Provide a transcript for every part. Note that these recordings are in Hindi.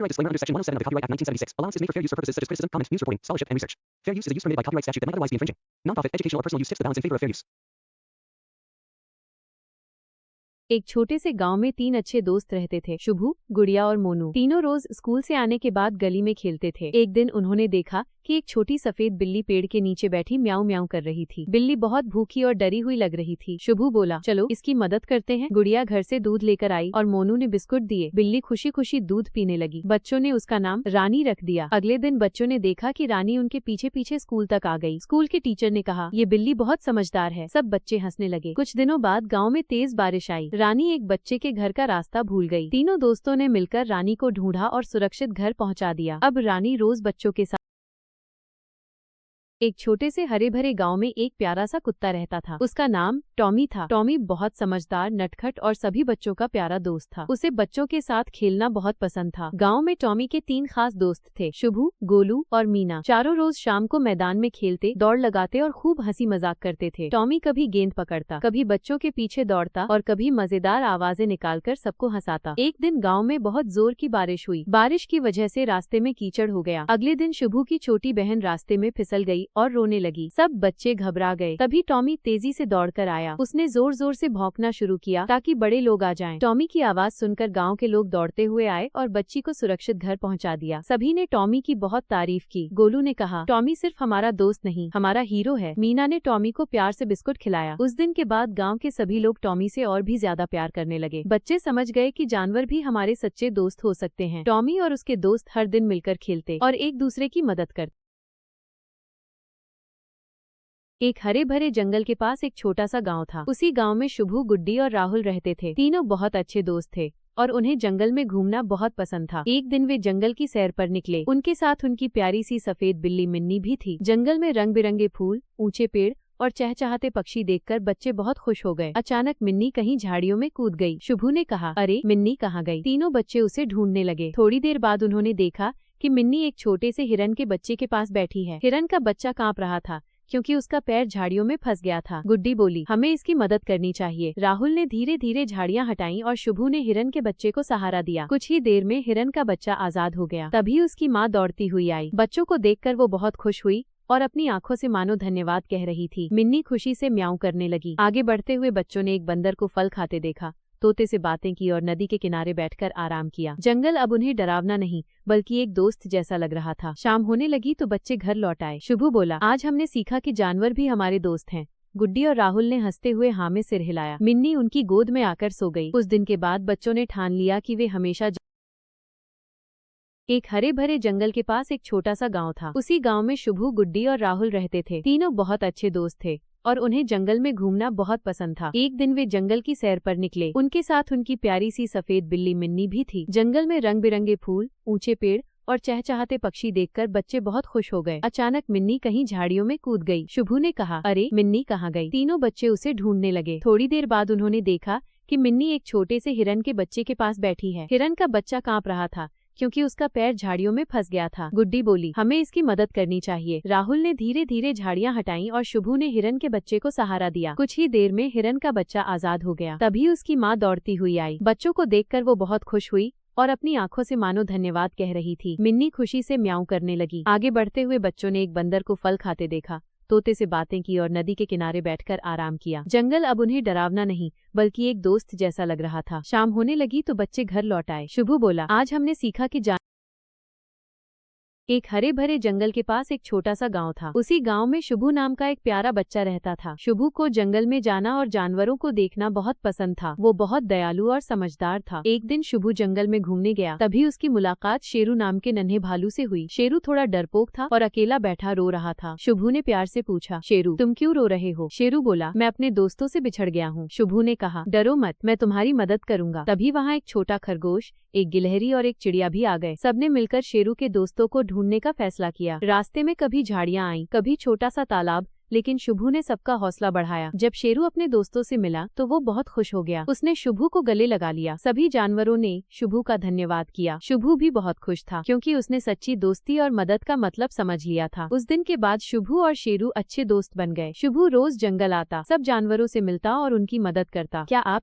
Copyright disclaimer under Section 107 of the Copyright Act 1976. Allowance is made for fair use for purposes such as criticism, comments, news reporting, scholarship, and research. Fair use is a use permitted by copyright statute that might otherwise be infringing. Nonprofit, educational, or personal use tips the balance in favor of fair use. एक छोटे से गांव में 3 अच्छे दोस्त रहते थे, शुभू, गुड़िया और मोनू। तीनों रोज स्कूल से आने के बाद गली में खेलते थे। एक दिन उन्होंने देखा कि एक छोटी सफेद बिल्ली पेड़ के नीचे बैठी म्याऊं म्याऊं कर रही थी। बिल्ली बहुत भूखी और डरी हुई लग रही थी। शुभू बोला, चलो इसकी मदद करते हैं। गुड़िया घर से दूध लेकर आई और मोनू ने बिस्कुट दिए। बिल्ली खुशी खुशी दूध पीने लगी। बच्चों ने उसका नाम रानी रख दिया। अगले दिन बच्चों ने देखा कि रानी उनके पीछे पीछे स्कूल तक आ गई। स्कूल के टीचर ने कहा, ये बिल्ली बहुत समझदार है। सब बच्चे हंसने लगे। कुछ दिनों बाद गाँव में तेज बारिश आई। रानी एक बच्चे के घर का रास्ता भूल गई। तीनों दोस्तों ने मिलकर रानी को ढूंढा और सुरक्षित घर पहुंचा दिया। अब रानी रोज बच्चों के साथ। एक छोटे से हरे भरे गांव में एक प्यारा सा कुत्ता रहता था। उसका नाम टॉमी था। टॉमी बहुत समझदार, नटखट और सभी बच्चों का प्यारा दोस्त था। उसे बच्चों के साथ खेलना बहुत पसंद था। गांव में टॉमी के 3 खास दोस्त थे, शुभू, गोलू और मीना। चारों रोज शाम को मैदान में खेलते, दौड़ लगाते और खूब हंसी मजाक करते थे। टॉमी कभी गेंद पकड़ता, कभी बच्चों के पीछे दौड़ता और कभी मजेदार आवाजें निकालकर सबको हंसाता। एक दिन गाँव में बहुत जोर की बारिश हुई। बारिश की वजह से रास्ते में कीचड़ हो गया। अगले दिन शुभू की छोटी बहन रास्ते में फिसल गई और रोने लगी। सब बच्चे घबरा गए। तभी टॉमी तेजी से दौड़कर आया। उसने जोर जोर से भौंकना शुरू किया ताकि बड़े लोग आ जाएं। टॉमी की आवाज सुनकर गांव के लोग दौड़ते हुए आए और बच्ची को सुरक्षित घर पहुंचा दिया। सभी ने टॉमी की बहुत तारीफ की। गोलू ने कहा, टॉमी सिर्फ हमारा दोस्त नहीं, हमारा हीरो है। मीना ने टॉमी को प्यार से बिस्कुट खिलाया। उस दिन के बाद गाँव के सभी लोग टॉमी से और भी ज्यादा प्यार करने लगे। बच्चे समझ गए कि जानवर भी हमारे सच्चे दोस्त हो सकते हैं। टॉमी और उसके दोस्त हर दिन मिलकर खेलते और एक दूसरे की मदद करते। एक हरे भरे जंगल के पास एक छोटा सा गांव था। उसी गांव में शुभू, गुड्डी और राहुल रहते थे। तीनों बहुत अच्छे दोस्त थे और उन्हें जंगल में घूमना बहुत पसंद था। एक दिन वे जंगल की सैर पर निकले। उनके साथ उनकी प्यारी सी सफेद बिल्ली मिन्नी भी थी। जंगल में रंग बिरंगे फूल, ऊंचे पेड़ और चहचहाते पक्षी देखकर बच्चे बहुत खुश हो गए। अचानक मिन्नी कहीं झाड़ियों में कूद गई। शुभू ने कहा, अरे मिन्नी कहाँ गई? तीनों बच्चे उसे ढूंढने लगे। थोड़ी देर बाद उन्होंने देखा कि मिन्नी एक छोटे से हिरन के बच्चे के पास बैठी है। हिरन का बच्चा कांप रहा था क्योंकि उसका पैर झाड़ियों में फंस गया था। गुड्डी बोली, हमें इसकी मदद करनी चाहिए। राहुल ने धीरे धीरे झाड़ियां हटाई और शुभू ने हिरन के बच्चे को सहारा दिया। कुछ ही देर में हिरन का बच्चा आजाद हो गया। तभी उसकी माँ दौड़ती हुई आई। बच्चों को देखकर वो बहुत खुश हुई और अपनी आंखों से मानो धन्यवाद कह रही थी। मिन्नी खुशी से म्याऊं करने लगी। आगे बढ़ते हुए बच्चों ने एक बंदर को फल खाते देखा, तोते से बातें की और नदी के किनारे बैठकर आराम किया। जंगल अब उन्हें डरावना नहीं बल्कि एक दोस्त जैसा लग रहा था। शाम होने लगी तो बच्चे घर लौट आए। शुभू बोला, आज हमने सीखा कि जानवर भी हमारे दोस्त हैं। गुड्डी और राहुल ने हंसते हुए हाँ में सिर हिलाया। मिन्नी उनकी गोद में आकर सो गई। उस दिन के बाद बच्चों ने ठान लिया कि वे हमेशा। एक हरे भरे जंगल के पास एक छोटा सा गांव था। उसी गांव में शुभू, गुड्डी और राहुल रहते थे। तीनों बहुत अच्छे दोस्त थे और उन्हें जंगल में घूमना बहुत पसंद था। एक दिन वे जंगल की सैर पर निकले। उनके साथ उनकी प्यारी सी सफेद बिल्ली मिन्नी भी थी। जंगल में रंग बिरंगे फूल, ऊंचे पेड़ और चहचहाते पक्षी देखकर बच्चे बहुत खुश हो गए। अचानक मिन्नी कहीं झाड़ियों में कूद गई। शुभू ने कहा, अरे मिन्नी कहाँ गई? तीनों बच्चे उसे ढूंढने लगे। थोड़ी देर बाद उन्होंने देखा कि मिन्नी एक छोटे से हिरन के बच्चे के पास बैठी है। हिरन का बच्चा कांप रहा था क्योंकि उसका पैर झाड़ियों में फंस गया था। गुड्डी बोली, हमें इसकी मदद करनी चाहिए। राहुल ने धीरे धीरे झाड़ियां हटाई और शुभू ने हिरन के बच्चे को सहारा दिया। कुछ ही देर में हिरन का बच्चा आजाद हो गया। तभी उसकी माँ दौड़ती हुई आई। बच्चों को देखकर वो बहुत खुश हुई और अपनी आंखों से मानो धन्यवाद कह रही थी। मिन्नी खुशी से म्याऊं करने लगी। आगे बढ़ते हुए बच्चों ने एक बंदर को फल खाते देखा, तोते से बातें की और नदी के किनारे बैठकर आराम किया। जंगल अब उन्हें डरावना नहीं बल्कि एक दोस्त जैसा लग रहा था। शाम होने लगी तो बच्चे घर लौट आए। शुभू बोला, आज हमने सीखा कि एक हरे भरे जंगल के पास एक छोटा सा गांव था। उसी गांव में शुभू नाम का एक प्यारा बच्चा रहता था। शुभू को जंगल में जाना और जानवरों को देखना बहुत पसंद था। वो बहुत दयालु और समझदार था। एक दिन शुभू जंगल में घूमने गया। तभी उसकी मुलाकात शेरू नाम के नन्हे भालू से हुई। शेरू थोड़ा डरपोक था और अकेला बैठा रो रहा था। शुभू ने प्यार से पूछा, शेरू तुम क्यों रो रहे हो? शेरू बोला, मैं अपने दोस्तों से बिछड़ गया हूँ। शुभू ने कहा, डरो मत, मैं तुम्हारी मदद करूंगा। तभी वहाँ एक छोटा खरगोश, एक गिलहरी और एक चिड़िया भी आ गए। सबने मिलकर शेरू के दोस्तों को ढूंढने का फैसला किया। रास्ते में कभी झाड़ियां आईं, कभी छोटा सा तालाब, लेकिन शुभू ने सबका हौसला बढ़ाया। जब शेरू अपने दोस्तों से मिला तो वो बहुत खुश हो गया। उसने शुभू को गले लगा लिया। सभी जानवरों ने शुभू का धन्यवाद किया। शुभू भी बहुत खुश था क्योंकि उसने सच्ची दोस्ती और मदद का मतलब समझ लिया था। उस दिन के बाद शुभू और शेरू अच्छे दोस्त बन गए। शुभू रोज जंगल आता, सब जानवरों से मिलता और उनकी मदद करता। क्या आप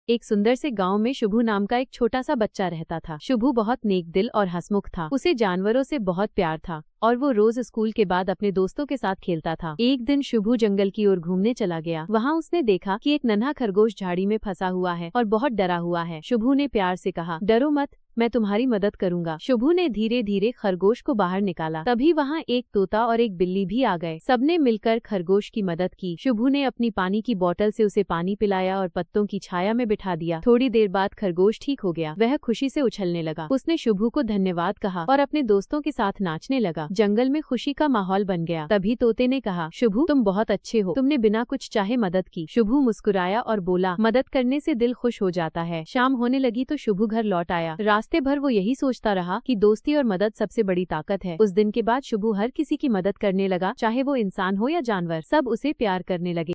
एक सुंदर से गांव में शुभू नाम का एक छोटा सा बच्चा रहता था। शुभू बहुत नेक दिल और हंसमुख था। उसे जानवरों से बहुत प्यार था और वो रोज स्कूल के बाद अपने दोस्तों के साथ खेलता था। एक दिन शुभू जंगल की ओर घूमने चला गया। वहाँ उसने देखा कि एक नन्हा खरगोश झाड़ी में फंसा हुआ है और बहुत डरा हुआ है। शुभू ने प्यार से कहा, डरो मत, मैं तुम्हारी मदद करूंगा। शुभू ने धीरे धीरे खरगोश को बाहर निकाला। तभी वहाँ एक तोता और एक बिल्ली भी आ गए। सबने मिलकर खरगोश की मदद की। शुभू ने अपनी पानी की बोतल से उसे पानी पिलाया और पत्तों की छाया में बिठा दिया। थोड़ी देर बाद खरगोश ठीक हो गया। वह खुशी से उछलने लगा। उसने शुभू को धन्यवाद कहा और अपने दोस्तों के साथ नाचने लगा। जंगल में खुशी का माहौल बन गया। तभी तोते ने कहा, शुभू तुम बहुत अच्छे हो, तुमने बिना कुछ चाहे मदद की। शुभू मुस्कुराया और बोला, मदद करने से दिल खुश हो जाता है। शाम होने लगी तो शुभू घर लौट आया। रास्ते भर वो यही सोचता रहा कि दोस्ती और मदद सबसे बड़ी ताकत है। उस दिन के बाद शुभू हर किसी की मदद करने लगा, चाहे वो इंसान हो या जानवर। सब उसे प्यार करने लगे।